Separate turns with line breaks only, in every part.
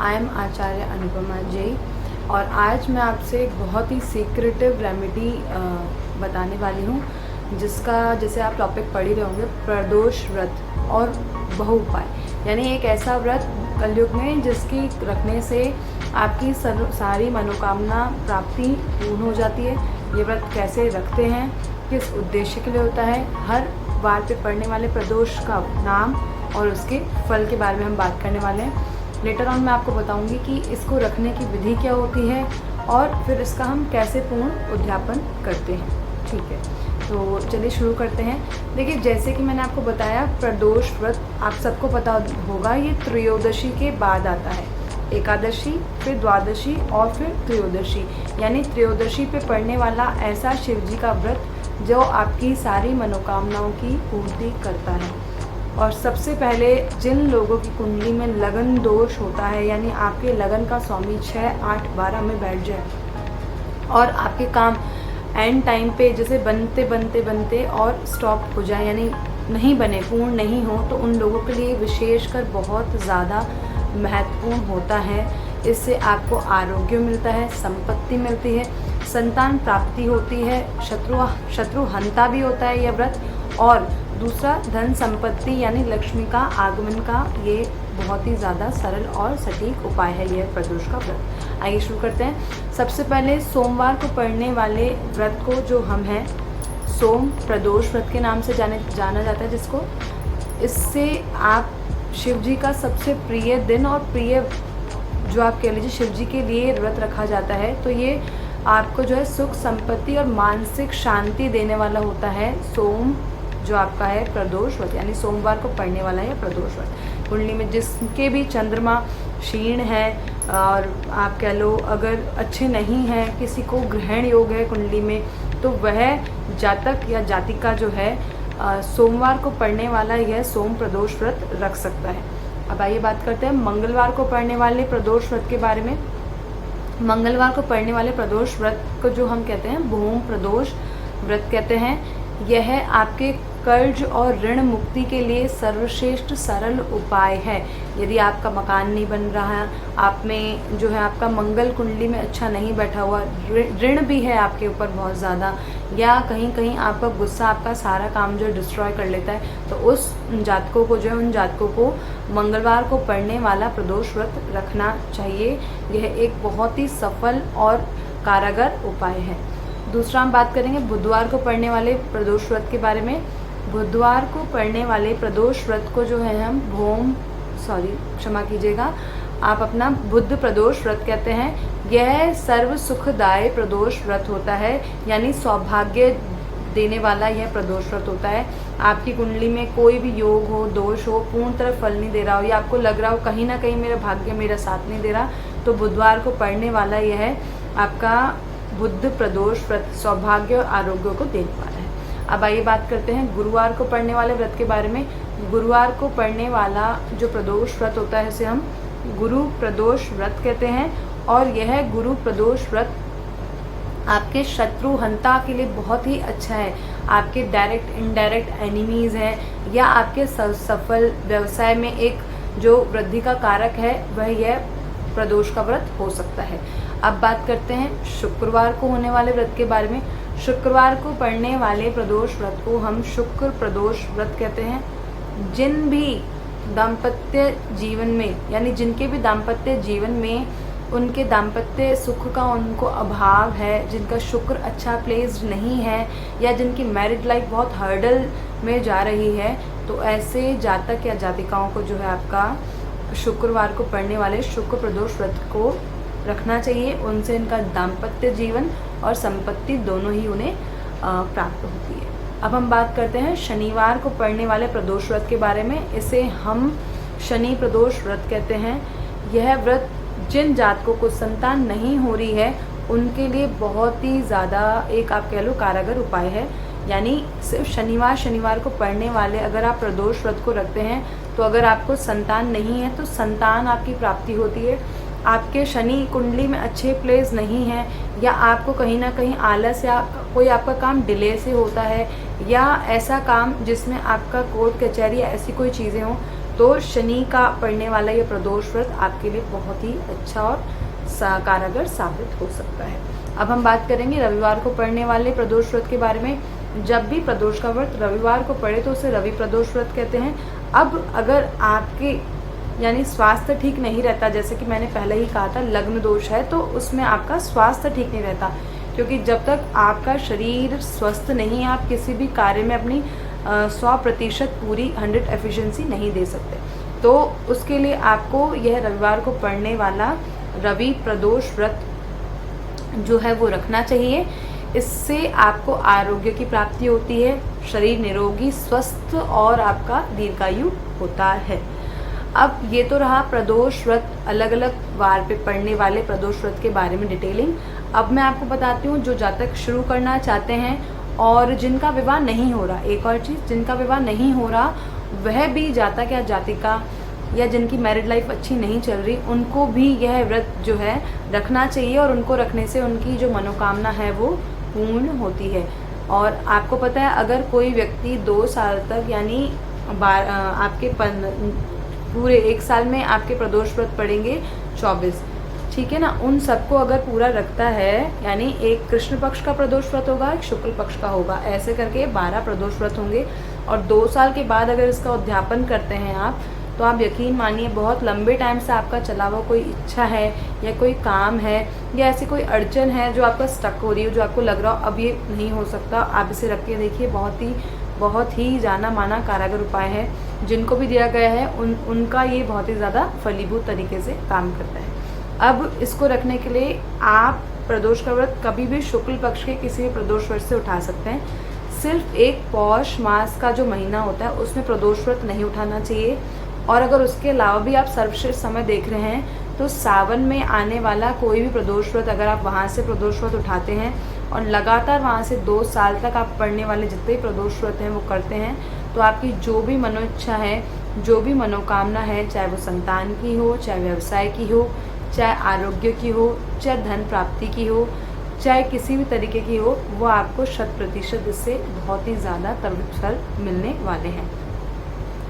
I am आचार्य अनुपमा जी और आज मैं आपसे एक बहुत ही सीक्रेटिव रेमेडी बताने वाली हूँ, जिसका जैसे आप टॉपिक पढ़ ही रहे होंगे, प्रदोष व्रत और बहु उपाय। यानी एक ऐसा व्रत कलयुग में जिसकी रखने से आपकी सारी मनोकामना प्राप्ति पूर्ण हो जाती है। ये व्रत कैसे रखते हैं, किस उद्देश्य के लिए होता है, हर बार पे पढ़ने वाले प्रदोष का नाम और उसके फल के बारे में हम बात करने वाले हैं। लेटर ऑन मैं आपको बताऊंगी कि इसको रखने की विधि क्या होती है और फिर इसका हम कैसे पूर्ण उद्यापन करते हैं। ठीक है, तो चलिए शुरू करते हैं। देखिए, जैसे कि मैंने आपको बताया, प्रदोष व्रत आप सबको पता होगा, ये त्रयोदशी के बाद आता है। एकादशी, फिर द्वादशी और फिर त्रयोदशी। यानी त्रयोदशी पे पड़ने वाला ऐसा शिव जी का व्रत जो आपकी सारी मनोकामनाओं की पूर्ति करता है। और सबसे पहले जिन लोगों की कुंडली में लगन दोष होता है, यानी आपके लगन का स्वामी 6, 8, 12 में बैठ जाए और आपके काम एंड टाइम पे जैसे बनते और स्टॉप हो जाए, यानी नहीं बने, पूर्ण नहीं हो, तो उन लोगों के लिए विशेषकर बहुत ज़्यादा महत्वपूर्ण होता है। इससे आपको आरोग्य मिलता है, संपत्ति मिलती है, संतान प्राप्ति होती है, शत्रु हंता भी होता है यह व्रत। और दूसरा, धन संपत्ति यानी लक्ष्मी का आगमन का ये बहुत ही ज़्यादा सरल और सटीक उपाय है यह प्रदोष का व्रत। आइए शुरू करते हैं। सबसे पहले सोमवार को पड़ने वाले व्रत को जो हम हैं सोम प्रदोष व्रत के नाम से जाना जाता है, जिसको इससे आप शिव जी का सबसे प्रिय दिन और प्रिय जो आप कह लीजिए शिव जी के लिए व्रत रखा जाता है। तो ये आपको जो है सुख संपत्ति और मानसिक शांति देने वाला होता है। सोम जो आपका है प्रदोष व्रत, यानी सोमवार को पड़ने वाला है प्रदोष व्रत। कुंडली में जिसके भी चंद्रमा क्षीण है और आप कह लो अगर अच्छे नहीं हैं, किसी को ग्रहण योग है कुंडली में, तो वह जातक या जातिका जो है सोमवार को पड़ने वाला यह सोम प्रदोष व्रत रख सकता है। अब आइए बात करते हैं मंगलवार को पड़ने वाले प्रदोष व्रत के बारे में। मंगलवार को पड़ने वाले प्रदोष व्रत को जो हम कहते हैं भूम प्रदोष व्रत कहते हैं। यह आपके कर्ज और ऋण मुक्ति के लिए सर्वश्रेष्ठ सरल उपाय है। यदि आपका मकान नहीं बन रहा है, आप में जो है आपका मंगल कुंडली में अच्छा नहीं बैठा हुआ, ऋण भी है आपके ऊपर बहुत ज़्यादा, या कहीं कहीं आपका गुस्सा आपका सारा काम जो डिस्ट्रॉय कर लेता है, तो उस जातकों को जो है उन जातकों को मंगलवार को पड़ने वाला प्रदोष व्रत रखना चाहिए। यह एक बहुत ही सफल और कारगर उपाय है। दूसरा हम बात करेंगे बुधवार को पड़ने वाले प्रदोष व्रत के बारे में। बुधवार को पड़ने वाले प्रदोष व्रत को जो है हम क्षमा कीजिएगा, आप अपना बुध प्रदोष व्रत कहते हैं। यह सर्व सुखदायी प्रदोष व्रत होता है, यानी सौभाग्य देने वाला यह प्रदोष व्रत होता है। आपकी कुंडली में कोई भी योग हो, दोष हो, पूर्ण तरह फल नहीं दे रहा हो, या आपको लग रहा हो कहीं ना कहीं मेरा भाग्य मेरा साथ नहीं दे रहा, तो बुधवार को पड़ने वाला यह आपका बुध प्रदोष व्रत सौभाग्य और आरोग्य को देने वाला है। अब आइए बात करते हैं गुरुवार को पड़ने वाले व्रत के बारे में। गुरुवार को पड़ने वाला जो प्रदोष व्रत होता है इसे हम गुरु प्रदोष व्रत कहते हैं। और यह गुरु प्रदोष व्रत आपके शत्रु हंता के लिए बहुत ही अच्छा है। आपके डायरेक्ट इनडायरेक्ट एनिमीज़ हैं, या आपके सफल व्यवसाय में एक जो वृद्धि का कारक है वह यह प्रदोष का व्रत हो सकता है। अब बात करते हैं शुक्रवार को होने वाले व्रत के बारे में। शुक्रवार को पड़ने वाले प्रदोष व्रत को हम शुक्र प्रदोष व्रत कहते हैं। जिन भी दाम्पत्य जीवन में, यानी जिनके भी दाम्पत्य जीवन में उनके दाम्पत्य सुख का उनको अभाव है, जिनका शुक्र अच्छा प्लेस्ड नहीं है, या जिनकी मैरिड लाइफ बहुत हर्डल में जा रही है, तो ऐसे जातक या जातिकाओं को जो है आपका शुक्रवार को पड़ने वाले शुक्र प्रदोष व्रत को रखना चाहिए। उनसे इनका दाम्पत्य जीवन और संपत्ति दोनों ही उन्हें प्राप्त होती है। अब हम बात करते हैं शनिवार को पड़ने वाले प्रदोष व्रत के बारे में। इसे हम शनि प्रदोष व्रत कहते हैं। यह व्रत जिन जातकों को संतान नहीं हो रही है उनके लिए बहुत ही ज़्यादा एक आप कह लो कारगर उपाय है। यानी सिर्फ शनिवार को पड़ने वाले अगर आप प्रदोष व्रत को रखते हैं, तो अगर आपको संतान नहीं है तो संतान आपकी प्राप्ति होती है। आपके शनि कुंडली में अच्छे प्लेस नहीं है, या आपको कहीं ना कहीं आलस या कोई आपका काम डिले से होता है, या ऐसा काम जिसमें आपका कोर्ट कचहरी ऐसी कोई चीज़ें हों, तो शनि का पड़ने वाला ये प्रदोष व्रत आपके लिए बहुत ही अच्छा और कारगर साबित हो सकता है। अब हम बात करेंगे रविवार को पड़ने वाले प्रदोष व्रत के बारे में। जब भी प्रदोष का व्रत रविवार को पड़े तो उसे रवि प्रदोष व्रत कहते हैं। अब अगर आपके यानी स्वास्थ्य ठीक नहीं रहता, जैसे कि मैंने पहले ही कहा था लग्न दोष है, तो उसमें आपका स्वास्थ्य ठीक नहीं रहता, क्योंकि जब तक आपका शरीर स्वस्थ नहीं है आप किसी भी कार्य में अपनी 100% पूरी 100 एफिशिएंसी नहीं दे सकते। तो उसके लिए आपको यह रविवार को पड़ने वाला रवि प्रदोष व्रत जो है वो रखना चाहिए। इससे आपको आरोग्य की प्राप्ति होती है, शरीर निरोगी स्वस्थ और आपका दीर्घायु होता है। अब ये तो रहा प्रदोष व्रत, अलग अलग वार पे पड़ने वाले प्रदोष व्रत के बारे में डिटेलिंग। अब मैं आपको बताती हूँ जो जातक शुरू करना चाहते हैं और जिनका विवाह नहीं हो रहा, एक और चीज़, जिनका विवाह नहीं हो रहा वह भी जातक या जातिका या जिनकी मैरिड लाइफ अच्छी नहीं चल रही, उनको भी यह व्रत जो है रखना चाहिए और उनको रखने से उनकी जो मनोकामना है वो पूर्ण होती है। और आपको पता है अगर कोई व्यक्ति 2 साल तक यानी आपके पूरे 1 साल में आपके प्रदोष व्रत पड़ेंगे 24, ठीक है ना, उन सबको अगर पूरा रखता है, यानी एक कृष्ण पक्ष का प्रदोष व्रत होगा, एक शुक्ल पक्ष का होगा, ऐसे करके 12 प्रदोष व्रत होंगे। और 2 साल के बाद अगर इसका उद्यापन करते हैं आप, तो आप यकीन मानिए बहुत लंबे टाइम से आपका चला हुआ कोई इच्छा है या कोई काम है या ऐसी कोई अड़चन है जो आपका स्टक हो रही है, जो आपको लग रहा हो अब ये नहीं हो सकता, आप इसे रख के देखिए। बहुत ही जाना माना कारागर उपाय है, जिनको भी दिया गया है उनका ये बहुत ही ज़्यादा फलीभूत तरीके से काम करता है। अब इसको रखने के लिए आप प्रदोष का व्रत कभी भी शुक्ल पक्ष के किसी भी प्रदोष व्रत से उठा सकते हैं। सिर्फ एक पौष मास का जो महीना होता है उसमें प्रदोष व्रत नहीं उठाना चाहिए। और अगर उसके अलावा भी आप सर्वश्रेष्ठ समय देख रहे हैं तो सावन में आने वाला कोई भी प्रदोष व्रत अगर आप वहाँ से प्रदोष व्रत उठाते हैं और लगातार वहाँ से 2 साल तक आप पढ़ने वाले जितने प्रदोष व्रत हैं वो करते हैं, तो आपकी जो भी मनोइच्छा है, जो भी मनोकामना है, चाहे वो संतान की हो, चाहे व्यवसाय की हो, चाहे आरोग्य की हो, चाहे धन प्राप्ति की हो, चाहे किसी भी तरीके की हो, वो आपको 100% इससे बहुत ही ज़्यादा त्वरित फल मिलने वाले हैं।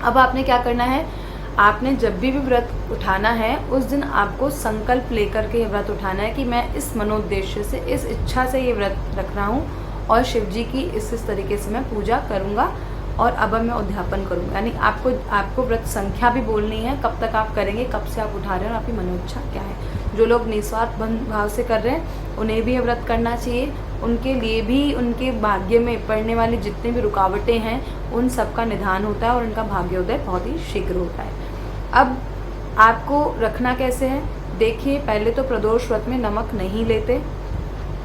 अब आपने क्या करना है, आपने जब भी व्रत उठाना है उस दिन आपको संकल्प लेकर के ये व्रत उठाना है कि मैं इस मनोद्देश्य से, इस इच्छा से ये व्रत रख रहा हूँ और शिव जी की इस तरीके से मैं पूजा करूँगा और अब मैं उद्यापन करूँगा। यानी आपको व्रत संख्या भी बोलनी है, कब तक आप करेंगे, कब से आप उठा रहे हैं और आपकी मनोइच्छा क्या है। जो लोग निस्वार्थ भाव से कर रहे हैं उन्हें भी ये व्रत करना चाहिए। उनके लिए भी उनके भाग्य में पड़ने वाली जितनी भी रुकावटें हैं उन सब का निदान होता है और उनका भाग्योदय बहुत ही शीघ्र होता है। अब आपको रखना कैसे है, देखिए पहले तो प्रदोष व्रत में नमक नहीं लेते,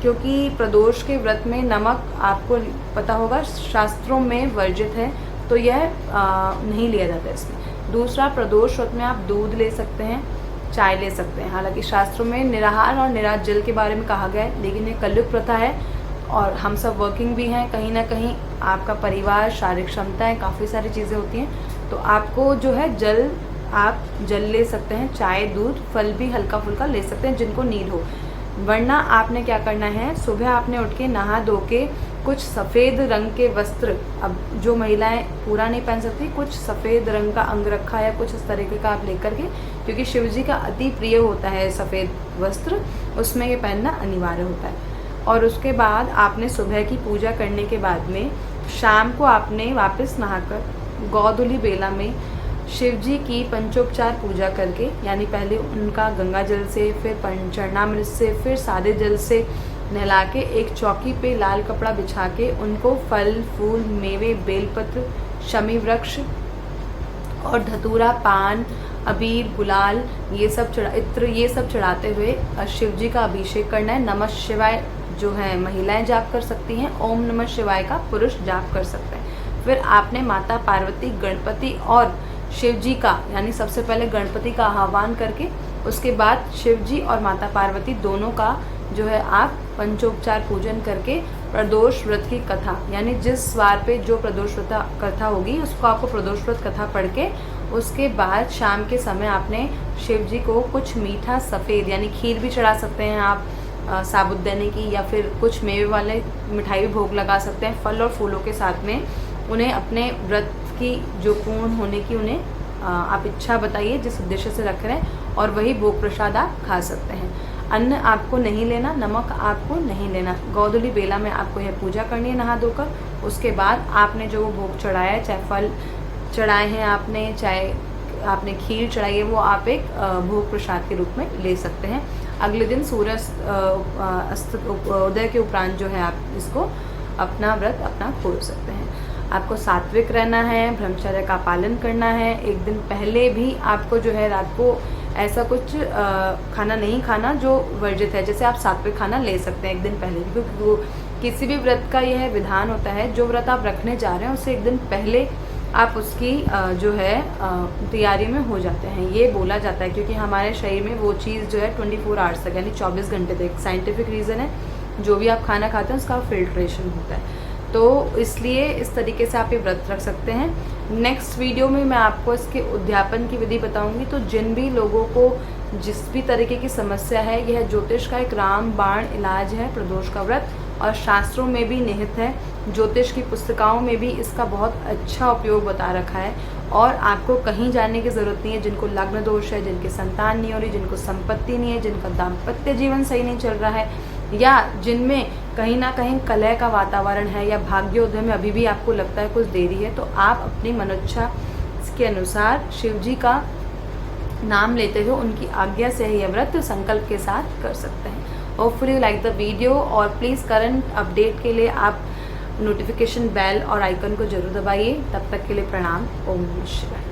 क्योंकि प्रदोष के व्रत में नमक आपको पता होगा शास्त्रों में वर्जित है, तो यह नहीं लिया जाता इसमें। दूसरा, प्रदोष व्रत में आप दूध ले सकते हैं, चाय ले सकते हैं। हालांकि शास्त्रों में निराहार और निराज जल के बारे में कहा गया है, लेकिन ये कलयुग प्रथा है और हम सब वर्किंग भी हैं, कहीं ना कहीं आपका परिवार, शारीरिक क्षमताएं, काफ़ी सारी चीज़ें होती हैं, तो आपको जो है आप जल ले सकते हैं, चाय, दूध, फल भी हल्का फुल्का ले सकते हैं जिनको नीड हो। वरना आपने क्या करना है, सुबह आपने उठ के नहा धो के कुछ सफ़ेद रंग के वस्त्र, अब जो महिलाएं पूरा नहीं पहन सकती, कुछ सफ़ेद रंग का अंगरखा या कुछ इस तरीके का आप लेकर के, क्योंकि शिव जी का अति प्रिय होता है सफ़ेद वस्त्र, उसमें ये पहनना अनिवार्य होता है। और उसके बाद आपने सुबह की पूजा करने के बाद में शाम को आपने वापस नहाकर गोधूली बेला में शिव जी की पंचोपचार पूजा करके, यानी पहले उनका गंगा जल से, फिर पंचरणामृत से, फिर सादे जल से नहला के एक चौकी पे लाल कपड़ा बिछा के उनको फल, फूल, मेवे, बेलपत्र, शमी वृक्ष और धतूरा, पान, अबीर, गुलाल, ये सब इत्र ये सब चढ़ाते हुए शिव जी का अभिषेक करना है। नमः शिवाय जो है महिलाएं जाप कर सकती हैं, ओम नमः शिवाय का पुरुष जाप कर सकते हैं। फिर आपने माता पार्वती, गणपति और शिव जी का, यानी सबसे पहले गणपति का आह्वान करके उसके बाद शिव जी और माता पार्वती दोनों का जो है आप पंचोपचार पूजन करके प्रदोष व्रत की कथा, यानी जिस वार पे जो प्रदोष व्रत कथा होगी उसको आपको प्रदोष व्रत कथा पढ़ के उसके बाद शाम के समय आपने शिव जी को कुछ मीठा सफ़ेद, यानी खीर भी चढ़ा सकते हैं आप साबुदाने की, या फिर कुछ मेवे वाले मिठाई भी भोग लगा सकते हैं। फल और फूलों के साथ में उन्हें अपने व्रत की जो पूर्ण होने की उन्हें आप इच्छा बताइए जिस उद्देश्य से रख रहे हैं, और वही भोग प्रसाद आप खा सकते हैं। अन्न आपको नहीं लेना, नमक आपको नहीं लेना। गोधूली बेला में आपको यह पूजा करनी है नहा धोकर। उसके बाद आपने जो वो भोग चढ़ाया है, चाहे फल चढ़ाए हैं आपने, चाहे आपने खीर चढ़ाई है, वो आप एक भोग प्रसाद के रूप में ले सकते हैं। अगले दिन सूरज उदय के उपरांत जो है आप इसको अपना व्रत अपना खोल सकते हैं। आपको सात्विक रहना है, ब्रह्मचर्य का पालन करना है। एक दिन पहले भी आपको जो है रात को ऐसा कुछ खाना नहीं खाना जो वर्जित है। जैसे आप सात्विक खाना ले सकते हैं एक दिन पहले, क्योंकि वो किसी भी व्रत का यह विधान होता है, जो व्रत आप रखने जा रहे हैं उससे एक दिन पहले आप उसकी जो है तैयारी में हो जाते हैं। ये बोला जाता है क्योंकि हमारे शरीर में वो चीज़ जो है 24 आवर्स तक, यानी 24 घंटे तक, साइंटिफिक रीज़न है, जो भी आप खाना खाते हैं उसका फिल्ट्रेशन होता है। तो इसलिए इस तरीके से आप ये व्रत रख सकते हैं। नेक्स्ट वीडियो में मैं आपको इसके उद्यापन की विधि बताऊंगी। तो जिन भी लोगों को जिस भी तरीके की समस्या है, यह ज्योतिष का एक रामबाण इलाज है प्रदोष का व्रत, और शास्त्रों में भी निहित है, ज्योतिष की पुस्तिकाओं में भी इसका बहुत अच्छा उपयोग बता रखा है। और आपको कहीं जाने की ज़रूरत नहीं है। जिनको लग्न दोष है, जिनकी संतान नहीं हो रही, जिनको संपत्ति नहीं है, जिनका दाम्पत्य जीवन सही नहीं चल रहा है, या जिनमें कहीं ना कहीं कलह का वातावरण है, या भाग्योदय में अभी भी आपको लगता है कुछ देरी है, तो आप अपनी मनोच्छा के अनुसार शिव जी का नाम लेते हुए उनकी आज्ञा से यह व्रत संकल्प के साथ कर सकते हैं। Hopefully you like the video, और प्लीज़ करंट अपडेट के लिए आप नोटिफिकेशन बेल और आइकन को जरूर दबाइए। तब तक के लिए प्रणाम। ओम नमः शिवाय।